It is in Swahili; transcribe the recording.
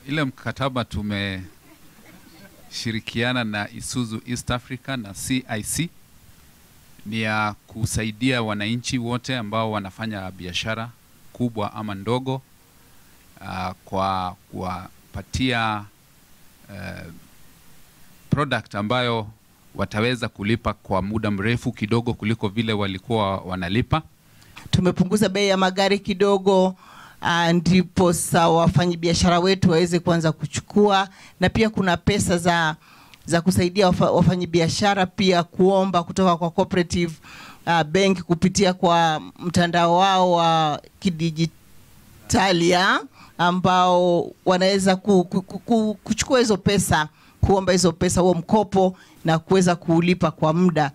Ile mkataba tumeshirikiana na Isuzu East Africa na CIC ni ya kusaidia wananchi wote ambao wanafanya biashara kubwa ama ndogo, kwa kuwapatia product ambayo wataweza kulipa kwa muda mrefu kidogo kuliko vile walikuwa wanalipa. Tumepunguza bei ya magari kidogo, ndipo wafanyabiashara wetu waweze kuanza kuchukua, na pia kuna pesa za kusaidia wafanyabiashara pia kuomba kutoka kwa cooperative bank kupitia kwa mtandao wao wa kidijitalia, ambao wanaweza kuchukua hizo pesa, kuomba hizo pesa, huo mkopo, na kuweza kulipa kwa muda.